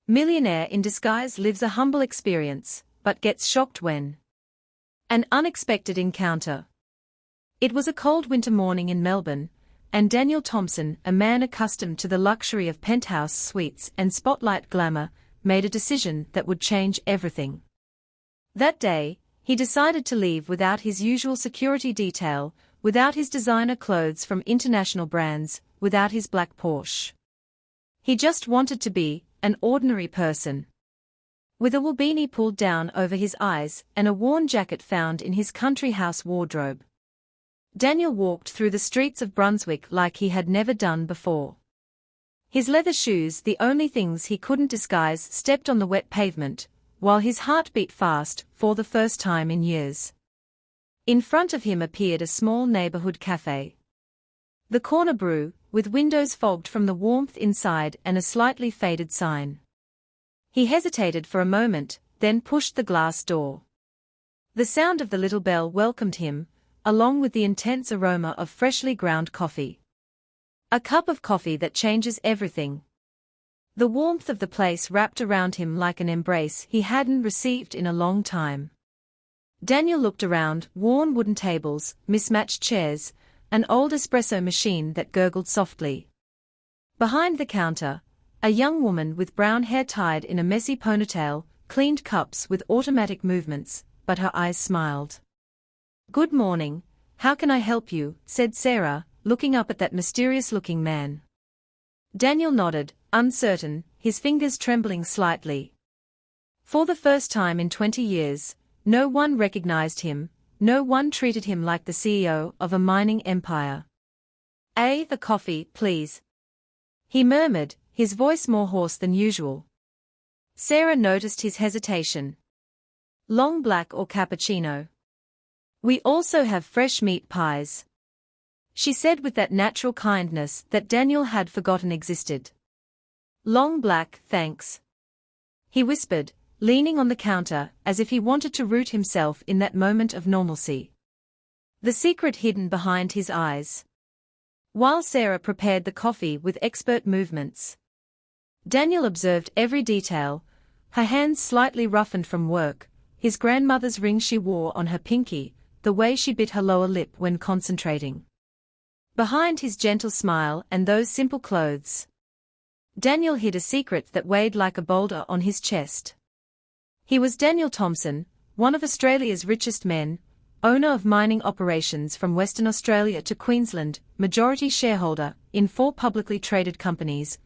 Millionaire in disguise lives a humble experience, but gets shocked when an unexpected encounter. It was a cold winter morning in Melbourne, and Daniel Thompson, a man accustomed to the luxury of penthouse suites and spotlight glamour, made a decision that would change everything. That day, he decided to leave without his usual security detail, without his designer clothes from international brands, without his black Porsche. He just wanted to be an ordinary person. With a wool beanie pulled down over his eyes and a worn jacket found in his country house wardrobe, Daniel walked through the streets of Brunswick like he had never done before. His leather shoes, the only things he couldn't disguise, stepped on the wet pavement, while his heart beat fast for the first time in years. In front of him appeared a small neighborhood café. The Corner Brew, with windows fogged from the warmth inside and a slightly faded sign. He hesitated for a moment, then pushed the glass door. The sound of the little bell welcomed him, along with the intense aroma of freshly ground coffee. A cup of coffee that changes everything. The warmth of the place wrapped around him like an embrace he hadn't received in a long time. Daniel looked around: worn wooden tables, mismatched chairs, an old espresso machine that gurgled softly. Behind the counter, a young woman with brown hair tied in a messy ponytail cleaned cups with automatic movements, but her eyes smiled. "Good morning, how can I help you?" said Sarah, looking up at that mysterious-looking man. Daniel nodded, uncertain, his fingers trembling slightly. For the first time in 20 years, no one recognized him, no one treated him like the CEO of a mining empire. "The coffee, please," he murmured, his voice more hoarse than usual. Sarah noticed his hesitation. "Long black or cappuccino?" "We also have fresh meat pies," she said with that natural kindness that Daniel had forgotten existed. "Long black, thanks," he whispered, leaning on the counter as if he wanted to root himself in that moment of normalcy. The secret hidden behind his eyes. While Sarah prepared the coffee with expert movements, Daniel observed every detail: her hands slightly roughened from work, his grandmother's ring she wore on her pinky, the way she bit her lower lip when concentrating. Behind his gentle smile and those simple clothes, Daniel hid a secret that weighed like a boulder on his chest. He was Daniel Thompson, one of Australia's richest men, owner of mining operations from Western Australia to Queensland, majority shareholder in 4 publicly traded companies,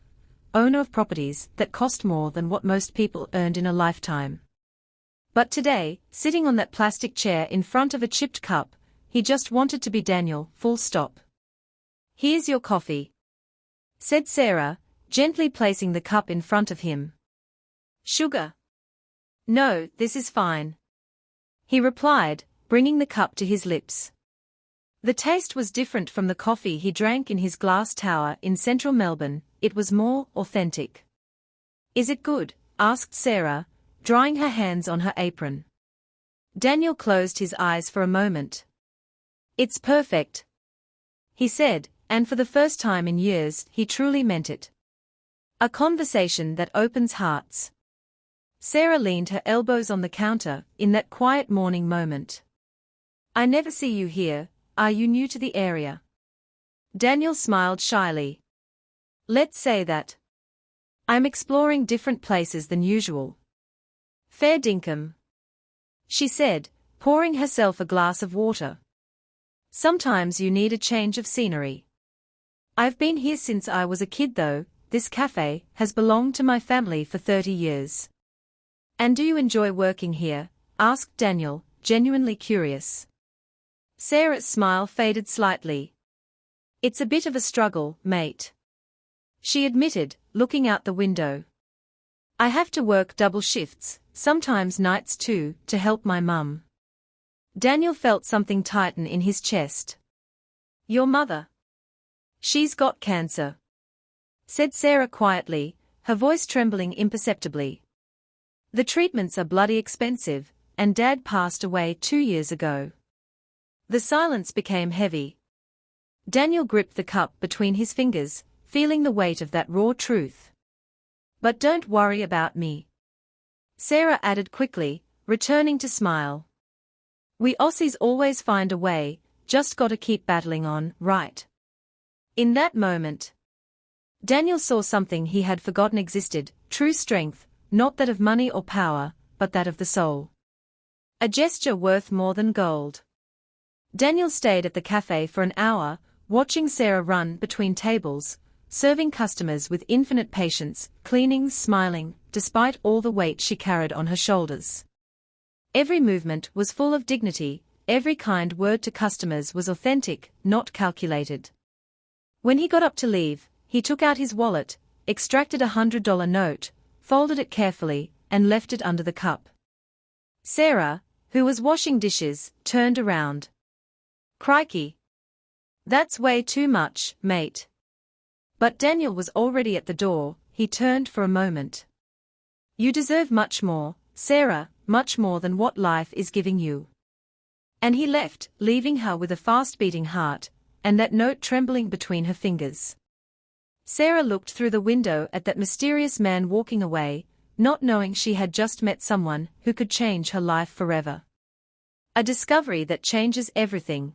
owner of properties that cost more than what most people earned in a lifetime. But today, sitting on that plastic chair in front of a chipped cup, he just wanted to be Daniel, full stop. "Here's your coffee," said Sarah, gently placing the cup in front of him. "Sugar?" "No, this is fine," he replied, bringing the cup to his lips. The taste was different from the coffee he drank in his glass tower in central Melbourne. It was more authentic. "Is it good?" asked Sarah, drying her hands on her apron. Daniel closed his eyes for a moment. "It's perfect," he said, and for the first time in years he truly meant it. A conversation that opens hearts. Sarah leaned her elbows on the counter in that quiet morning moment. "I never see you here. Are you new to the area?" Daniel smiled shyly. "Let's say that. I'm exploring different places than usual." "Fair dinkum," she said, pouring herself a glass of water. "Sometimes you need a change of scenery. I've been here since I was a kid though. This cafe has belonged to my family for 30 years. "And do you enjoy working here?" asked Daniel, genuinely curious. Sarah's smile faded slightly. "It's a bit of a struggle, mate," she admitted, looking out the window. "I have to work double shifts, sometimes nights too, to help my mum." Daniel felt something tighten in his chest. "Your mother?" "She's got cancer," said Sarah quietly, her voice trembling imperceptibly. "The treatments are bloody expensive, and Dad passed away 2 years ago." The silence became heavy. Daniel gripped the cup between his fingers, feeling the weight of that raw truth. But don't worry about me, Sarah added quickly, returning to smile. We Aussies always find a way, just gotta keep battling on, right? In that moment, Daniel saw something he had forgotten existed, true strength, not that of money or power, but that of the soul. A gesture worth more than gold. Daniel stayed at the cafe for an hour, watching Sarah run between tables, serving customers with infinite patience, cleaning, smiling, despite all the weight she carried on her shoulders. Every movement was full of dignity, every kind word to customers was authentic, not calculated. When he got up to leave, he took out his wallet, extracted $100 note, folded it carefully, and left it under the cup. Sarah, who was washing dishes, turned around. Crikey! That's way too much, mate. But Daniel was already at the door. He turned for a moment. You deserve much more, Sarah, much more than what life is giving you. And he left, leaving her with a fast-beating heart, and that note trembling between her fingers. Sarah looked through the window at that mysterious man walking away, not knowing she had just met someone who could change her life forever. A discovery that changes everything.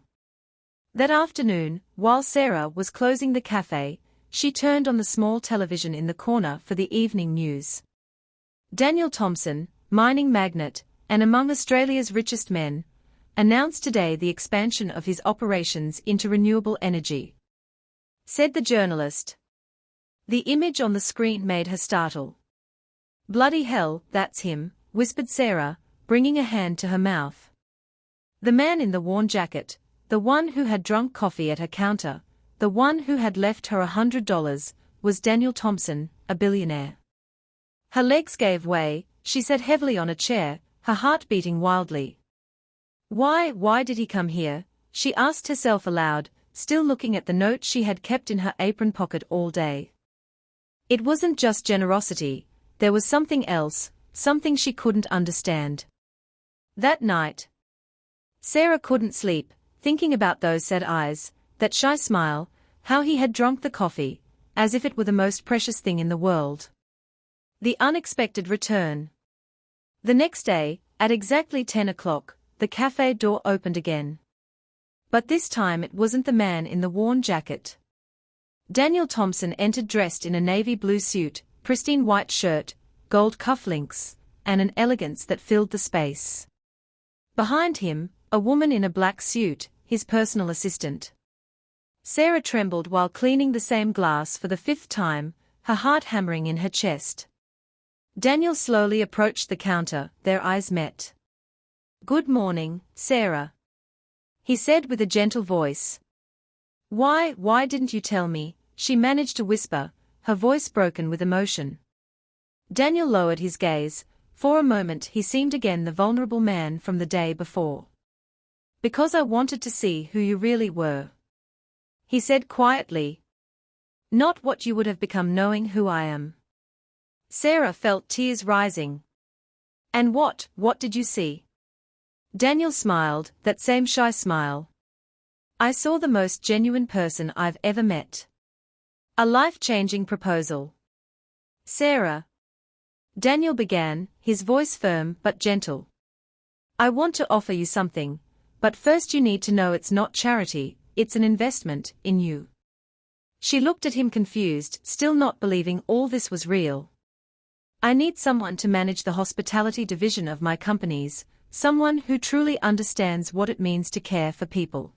That afternoon, while Sarah was closing the cafe, she turned on the small television in the corner for the evening news. Daniel Thompson, mining magnate, and among Australia's richest men, announced today the expansion of his operations into renewable energy. Said the journalist. The image on the screen made her startle. Bloody hell, that's him, whispered Sarah, bringing a hand to her mouth. The man in the worn jacket, the one who had drunk coffee at her counter, the one who had left her $100, was Daniel Thompson, a billionaire. Her legs gave way, she sat heavily on a chair, her heart beating wildly. Why did he come here? She asked herself aloud, still looking at the note she had kept in her apron pocket all day. It wasn't just generosity, there was something else, something she couldn't understand. That night, Sarah couldn't sleep, thinking about those sad eyes, that shy smile, how he had drunk the coffee, as if it were the most precious thing in the world. The unexpected return. The next day, at exactly 10 o'clock, the cafe door opened again. But this time it wasn't the man in the worn jacket. Daniel Thompson entered dressed in a navy blue suit, pristine white shirt, gold cufflinks, and an elegance that filled the space. Behind him, a woman in a black suit, his personal assistant. Sarah trembled while cleaning the same glass for the 5th time, her heart hammering in her chest. Daniel slowly approached the counter, their eyes met. Good morning, Sarah, he said with a gentle voice. Why didn't you tell me? She managed to whisper, her voice broken with emotion. Daniel lowered his gaze. For a moment he seemed again the vulnerable man from the day before. Because I wanted to see who you really were, he said quietly. Not what you would have become knowing who I am. Sarah felt tears rising. And what did you see? Daniel smiled, that same shy smile. I saw the most genuine person I've ever met. A life-changing proposal. Sarah. Daniel began, his voice firm but gentle. I want to offer you something, but first you need to know it's not charity, it's an investment in you. She looked at him confused, still not believing all this was real. I need someone to manage the hospitality division of my companies, someone who truly understands what it means to care for people.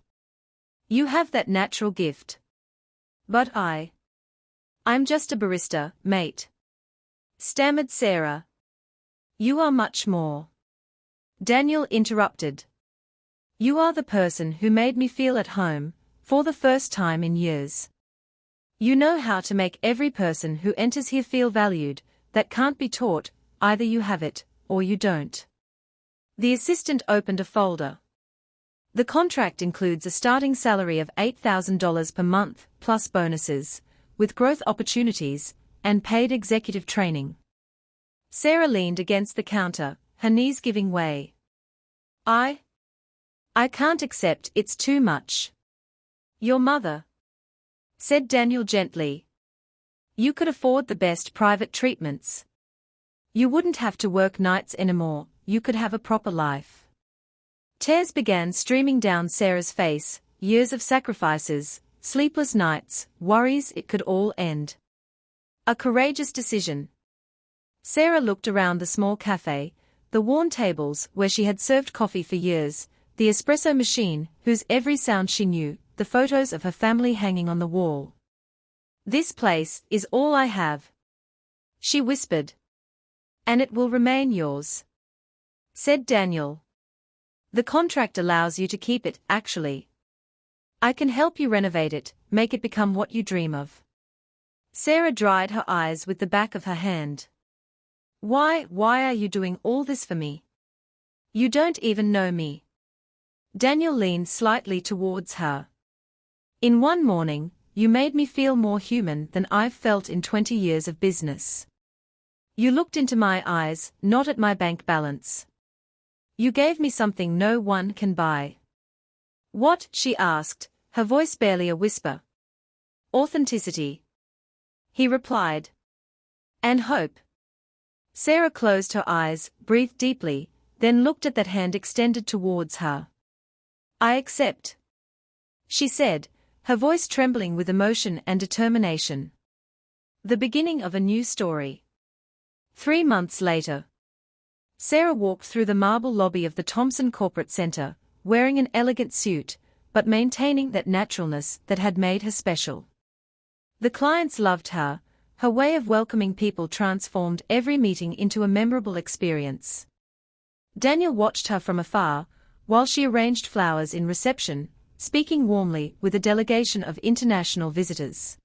You have that natural gift. But I'm just a barista, mate, stammered Sarah. You are much more. Daniel interrupted. You are the person who made me feel at home, for the first time in years. You know how to make every person who enters here feel valued. That can't be taught, either you have it, or you don't. The assistant opened a folder. The contract includes a starting salary of $8,000 per month, plus bonuses, with growth opportunities, and paid executive training. Sarah leaned against the counter, her knees giving way. I can't accept, it's too much. Your mother, said Daniel gently. You could afford the best private treatments. You wouldn't have to work nights anymore, you could have a proper life. Tears began streaming down Sarah's face, years of sacrifices, sleepless nights, worries it could all end. A courageous decision. Sarah looked around the small café, the worn tables where she had served coffee for years, the espresso machine whose every sound she knew, the photos of her family hanging on the wall. This place is all I have, she whispered. And it will remain yours, said Daniel. The contract allows you to keep it, actually. I can help you renovate it, make it become what you dream of. Sarah dried her eyes with the back of her hand. Why are you doing all this for me? You don't even know me. Daniel leaned slightly towards her. In one morning, you made me feel more human than I've felt in 20 years of business. You looked into my eyes, not at my bank balance. You gave me something no one can buy. What? She asked, her voice barely a whisper. Authenticity, he replied. And hope. Sarah closed her eyes, breathed deeply, then looked at that hand extended towards her. I accept, she said, her voice trembling with emotion and determination. The beginning of a new story. 3 months later. Sarah walked through the marble lobby of the Thompson Corporate Centre, wearing an elegant suit, but maintaining that naturalness that had made her special. The clients loved her, her way of welcoming people transformed every meeting into a memorable experience. Daniel watched her from afar, while she arranged flowers in reception, speaking warmly with a delegation of international visitors.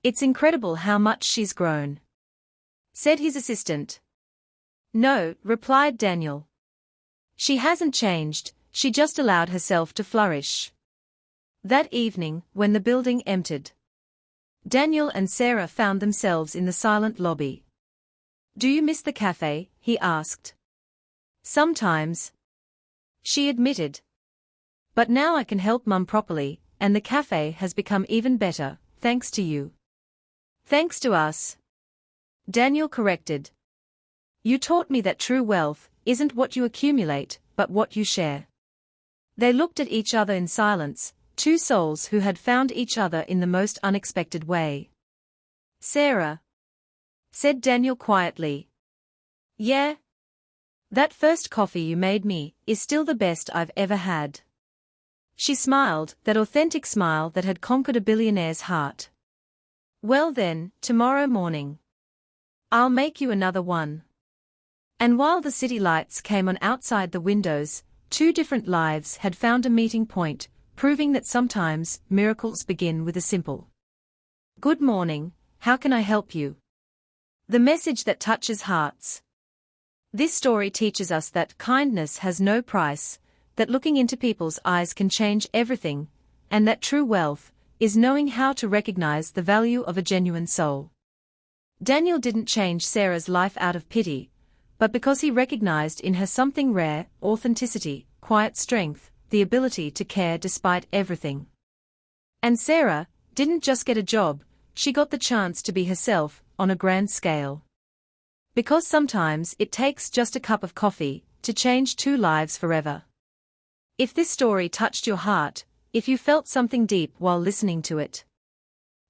It's incredible how much she's grown, said his assistant. No, replied Daniel. She hasn't changed, she just allowed herself to flourish. That evening, when the building emptied, Daniel and Sarah found themselves in the silent lobby. Do you miss the cafe? He asked. Sometimes, she admitted. But now I can help Mum properly, and the cafe has become even better, thanks to you. Thanks to us, Daniel corrected. You taught me that true wealth isn't what you accumulate, but what you share. They looked at each other in silence, two souls who had found each other in the most unexpected way. Sarah, said Daniel quietly. Yeah? That first coffee you made me is still the best I've ever had. She smiled, that authentic smile that had conquered a billionaire's heart. Well then, tomorrow morning, I'll make you another one. And while the city lights came on outside the windows, two different lives had found a meeting point, proving that sometimes miracles begin with a simple good morning, how can I help you? The message that touches hearts. This story teaches us that kindness has no price, that looking into people's eyes can change everything, and that true wealth is knowing how to recognize the value of a genuine soul. Daniel didn't change Sarah's life out of pity, but because he recognized in her something rare, authenticity, quiet strength, the ability to care despite everything. And Sarah didn't just get a job, she got the chance to be herself, on a grand scale. Because sometimes it takes just a cup of coffee to change two lives forever. If this story touched your heart, if you felt something deep while listening to it,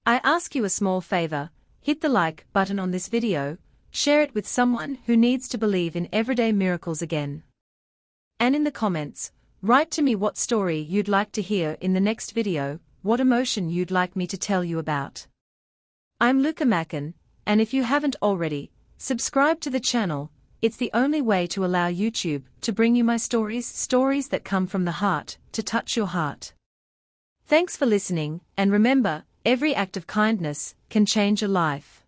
I ask you a small favor, hit the like button on this video, share it with someone who needs to believe in everyday miracles again. And in the comments, write to me what story you'd like to hear in the next video, what emotion you'd like me to tell you about. I'm Luca Mackin, and if you haven't already, subscribe to the channel. It's the only way to allow YouTube to bring you my stories that come from the heart, to touch your heart. Thanks for listening, and remember, every act of kindness can change a life.